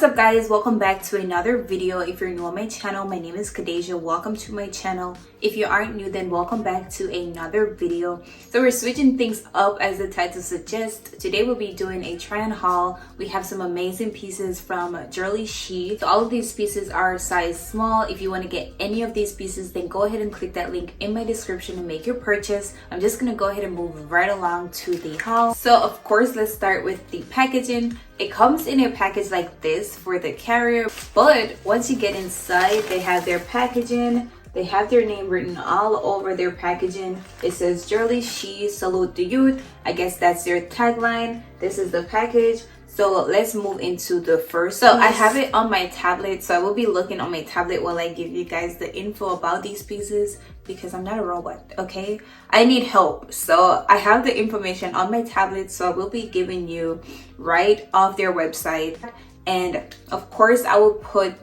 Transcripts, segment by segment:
What's up guys, welcome back to another video. If you're new on my channel, my name is Khadijah. Welcome to my channel. If you aren't new, then welcome back to another video. So we're switching things up as the title suggests. Today we'll be doing a try on haul. We have some amazing pieces from Jurllyshe. So all of these pieces are size small. If you want to get any of these pieces, then go ahead and click that link in my description and make your purchase. I'm just gonna go ahead and move right along to the haul. So of course, let's start with the packaging. It comes in a package like this for the carrier, but once you get inside, they have their packaging. They have their name written all over their packaging. It says Jurllyshe, salute the youth. I guess that's their tagline. This is the package. So let's move into the first. So I have it on my tablet, so I will be looking on my tablet while I give you guys the info about these pieces, because I'm not a robot, okay? I need help. So I have the information on my tablet, so I will be giving you right off their website. And of course, I will put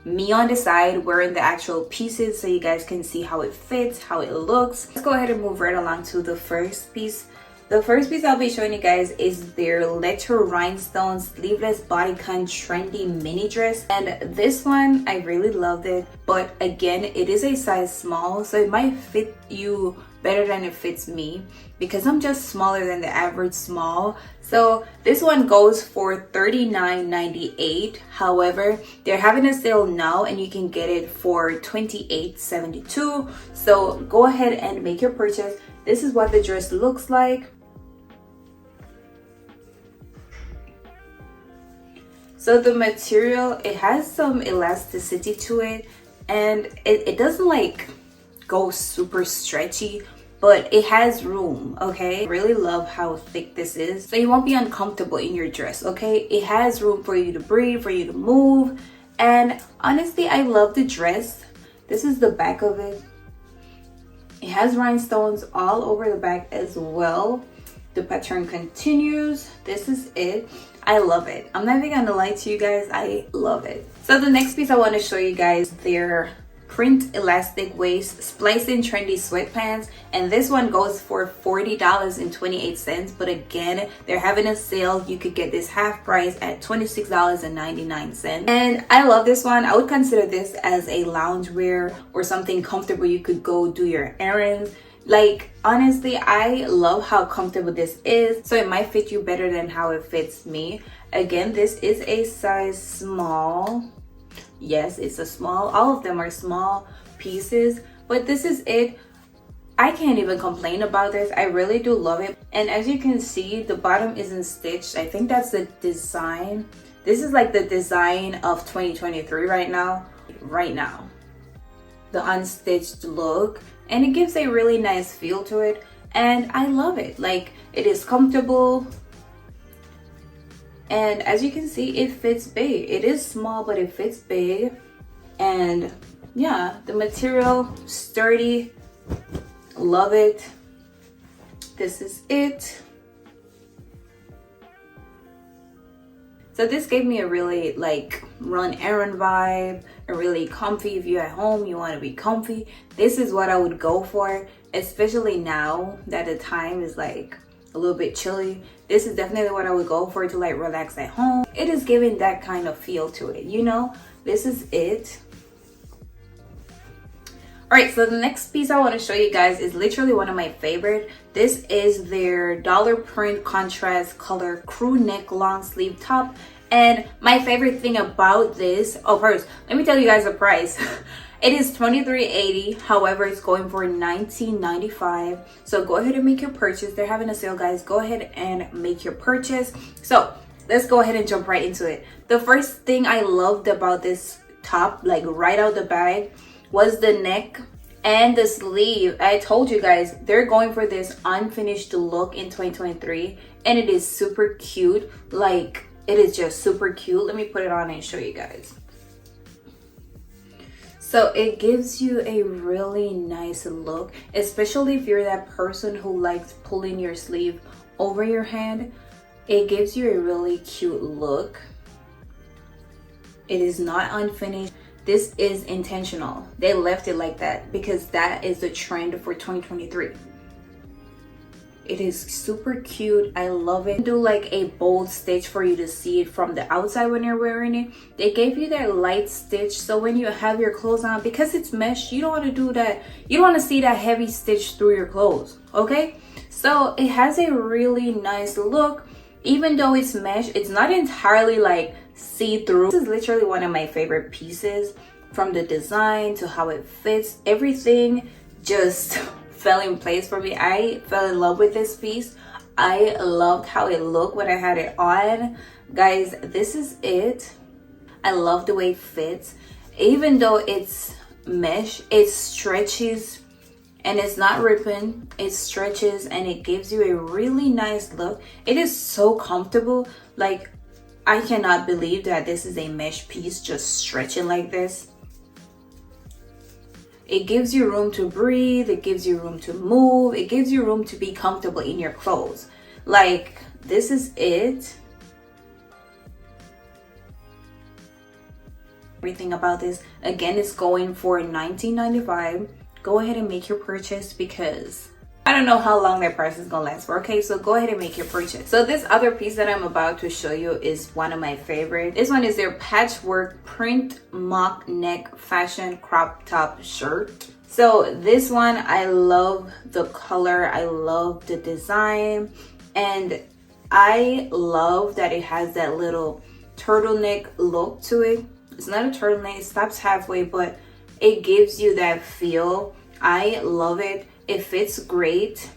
me on the side wearing the actual pieces so you guys can see how it fits, how it looks. Let's go ahead and move right along to the first piece. The first piece I'll be showing you guys is their letter Rhinestone sleeveless bodycon trendy mini dress, and this one I really loved it, but again it is a size small, so it might fit you better than it fits me because I'm just smaller than the average small. So this one goes for $39.98. However, they're having a sale now and you can get it for $28.72. So go ahead and make your purchase. This is what the dress looks like. So the material, it has some elasticity to it, and it doesn't like go super stretchy, but it has room, okay? I really love how thick this is, so you won't be uncomfortable in your dress, okay? It has room for you to breathe, for you to move, and honestly, I love the dress. This is the back of it. It has rhinestones all over the back as well. The pattern continues. This is it. I love it. I'm not even gonna lie to you guys, I love it. So the next piece I want to show you guys, their print elastic waist splicing trendy sweatpants, and this one goes for $40.28, but again they're having a sale. You could get this half price at $26.99, and I love this one. I would consider this as a loungewear or something comfortable. You could go do your errands. Like, honestly, I love how comfortable this is, so it might fit you better than how it fits me. Again, this is a size small. Yes, it's a small. All of them are small pieces, but this is it. I can't even complain about this. I really do love it. And as you can see, the bottom isn't stitched. I think that's the design. This is like the design of 2023 right now. The unstitched look, and it gives a really nice feel to it, and I love it. Like, it is comfortable, and as you can see, it fits big. It is small, but it fits big. And yeah, the material sturdy, love it. This is it. So this gave me a really like run errand vibe, a really comfy. If you're at home, you want to be comfy, this is what I would go for, especially now that the time is like a little bit chilly. This is definitely what I would go for to like relax at home. It is giving that kind of feel to it, you know. This is it. Alright, so the next piece I want to show you guys is literally one of my favorite. This is their dollar print contrast color crew neck long sleeve top. And my favorite thing about this, oh, first, let me tell you guys the price. It is $23.80. However, it's going for $19.95. So go ahead and make your purchase. They're having a sale, guys. Go ahead and make your purchase. So let's go ahead and jump right into it. The first thing I loved about this top, like right out the bag, was the neck and the sleeve. I told you guys they're going for this unfinished look in 2023, and it is super cute. Like, it is just super cute. Let me put it on and show you guys. So it gives you a really nice look, especially if you're that person who likes pulling your sleeve over your hand. It gives you a really cute look. It is not unfinished. This is intentional. They left it like that because that is the trend for 2023. It is super cute. I love it. Do like a bold stitch for you to see it from the outside when you're wearing it. They gave you that light stitch, so when you have your clothes on, because it's mesh, you don't want to do that. You don't want to see that heavy stitch through your clothes, okay? So it has a really nice look. Even though it's mesh, it's not entirely like see-through. This is literally one of my favorite pieces, from the design to how it fits. Everything just fell in place for me. I fell in love with this piece. I loved how it looked when I had it on. Guys, this is it. I love the way it fits. Even though it's mesh, it stretches and it's not ripping. It stretches and it gives you a really nice look. It is so comfortable. Like, I cannot believe that this is a mesh piece just stretching like this. It gives you room to breathe. It gives you room to move. It gives you room to be comfortable in your clothes. Like, this is it. Everything about this, again, is going for $19.95. Go ahead and make your purchase, because I don't know how long that price is gonna last for. Okay, so go ahead and make your purchase. So this other piece that I'm about to show you is one of my favorite. This one is their Patchwork print mock neck fashion crop top shirt. So this one, I love the color, I love the design, and I love that it has that little turtleneck look to it. It's not a turtleneck, it stops halfway, but it gives you that feel. I love it. It fits great.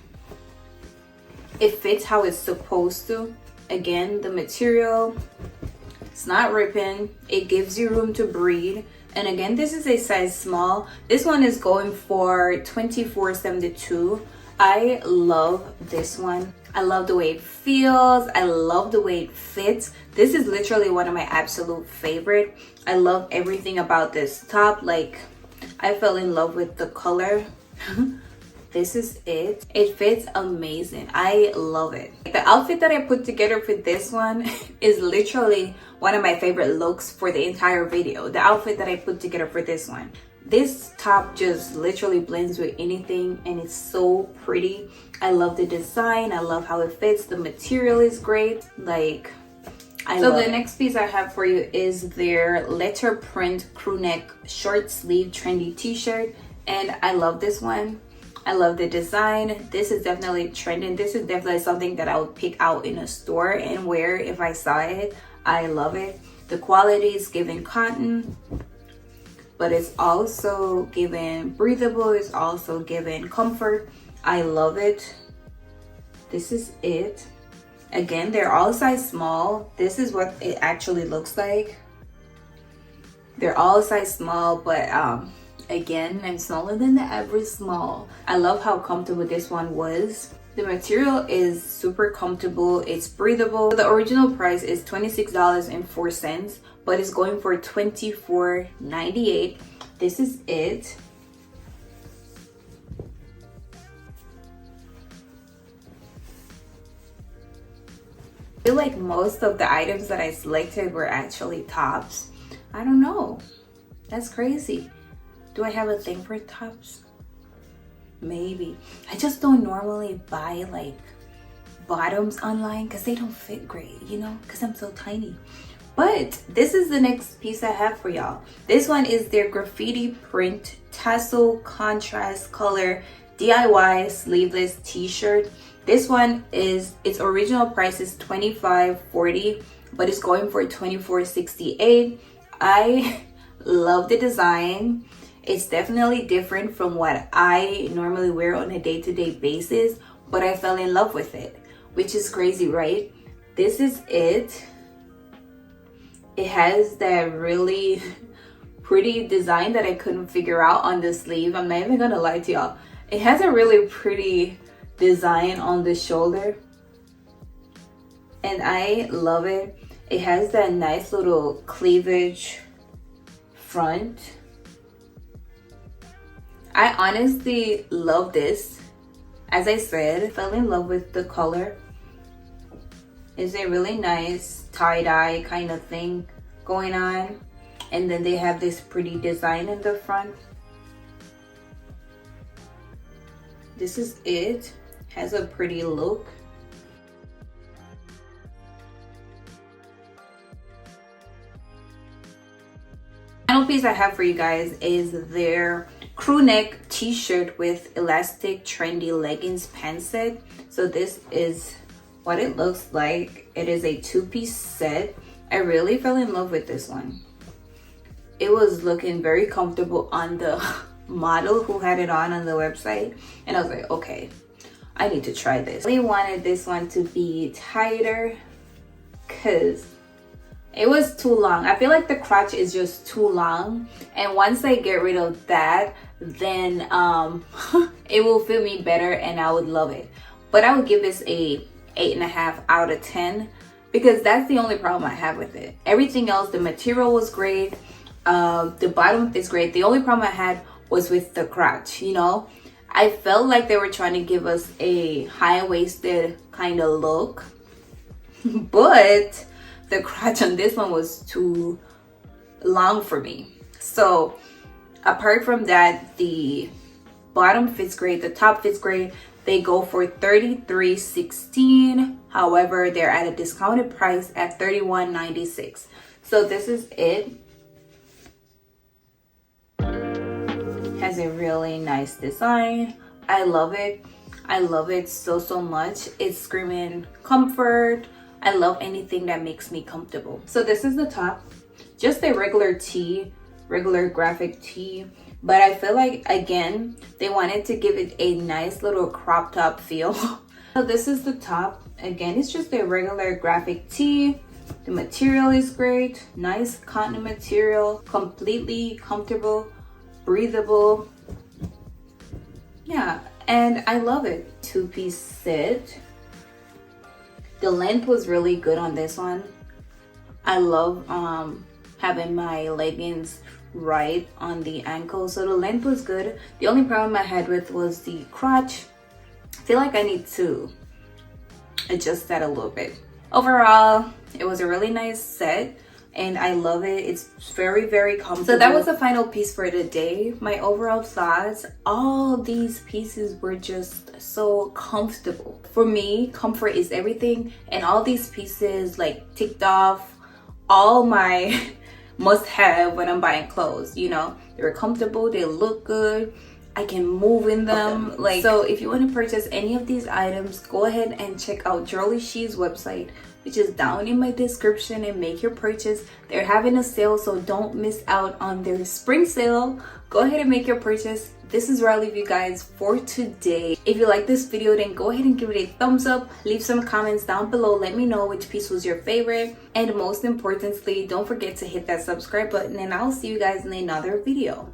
It fits how it's supposed to. Again, the material, it's not ripping. It gives you room to breathe. And again, this is a size small. This one is going for $24.72. I love this one. I love the way it feels. I love the way it fits. This is literally one of my absolute favorite. I love everything about this top. Like, I fell in love with the color. This is it. It fits amazing. I love it. The outfit that I put together for this one is literally one of my favorite looks for the entire video. The outfit that I put together for this one. This top just literally blends with anything and it's so pretty. I love the design. I love how it fits. The material is great. Like, So the next piece I have for you is their letter print crewneck short sleeve trendy t-shirt, and I love this one. I love the design. This is definitely trending. This is definitely something that I would pick out in a store and wear if I saw it. I love it. The quality is giving cotton, but it's also giving breathable. It's also giving comfort. I love it. This is it. Again, they're all size small. This is what it actually looks like. They're all size small, but again, I'm smaller than the average small. I love how comfortable this one was. The material is super comfortable. It's breathable. The original price is $26.04, but it's going for $24.98. This is it. I feel like most of the items that I selected were actually tops. I don't know. That's crazy. Do I have a thing for tops? Maybe. I just don't normally buy like bottoms online because they don't fit great, you know, because I'm so tiny. But this is the next piece I have for y'all. This one is their graffiti print tassel contrast color DIY sleeveless t-shirt. This one is, its original price is $25.40, but it's going for $24.68. I love the design. It's definitely different from what I normally wear on a day-to-day basis, but I fell in love with it, which is crazy, right? This is it. It has that really pretty design that I couldn't figure out on the sleeve. I'm not even gonna lie to y'all. It has a really pretty design on the shoulder and I love it. It has that nice little cleavage front. I honestly love this. As I said, I fell in love with the color. It's a really nice tie-dye kind of thing going on, and then they have this pretty design in the front. This is it. Has a pretty look. Final piece I have for you guys is their Crewneck t-shirt with elastic trendy leggings pant set. So this is what it looks like. It is a two-piece set. I really fell in love with this one. It was looking very comfortable on the model who had it on the website, and I was like, okay, I need to try this. I really wanted this one to be tighter because it was too long. I feel like the crotch is just too long, and once I get rid of that, then it will fit me better and I would love it. But I would give this a 8.5 out of 10 because that's the only problem I have with it. Everything else, the material was great, the bottom is great. The only problem I had was with the crotch. You know, I felt like they were trying to give us a high-waisted kind of look, but the crotch on this one was too long for me. So apart from that, the bottom fits great, the top fits great. They go for $33.16. However, they're at a discounted price at $31.96. So this is it. Has a really nice design. I love it. I love it so much. It's screaming comfort. I love anything that makes me comfortable. So this is the top, just a regular tee, regular graphic tee, but I feel like again they wanted to give it a nice little crop top feel. So this is the top. Again, it's just a regular graphic tee. The material is great, nice cotton material, completely comfortable, breathable. Yeah, and I love it. Two-piece set. The length was really good on this one. I love having my leggings right on the ankle, so the length was good. The only problem I had with was the crotch. I feel like I need to adjust that a little bit. Overall, it was a really nice set and I love it. It's very comfortable. So that was the final piece for the day. My overall thoughts, all these pieces were just so comfortable. For me, comfort is everything, and all these pieces like ticked off all my must have when I'm buying clothes. You know, they're comfortable, they look good, I can move in them. Like, so if you want to purchase any of these items, go ahead and check out Jurllyshe's website, which is down in my description, and make your purchase. They're having a sale, so don't miss out on their spring sale. Go ahead and make your purchase. This is where I leave you guys for today. If you like this video, then go ahead and give it a thumbs up. Leave some comments down below. Let me know which piece was your favorite. And most importantly, don't forget to hit that subscribe button, and I'll see you guys in another video.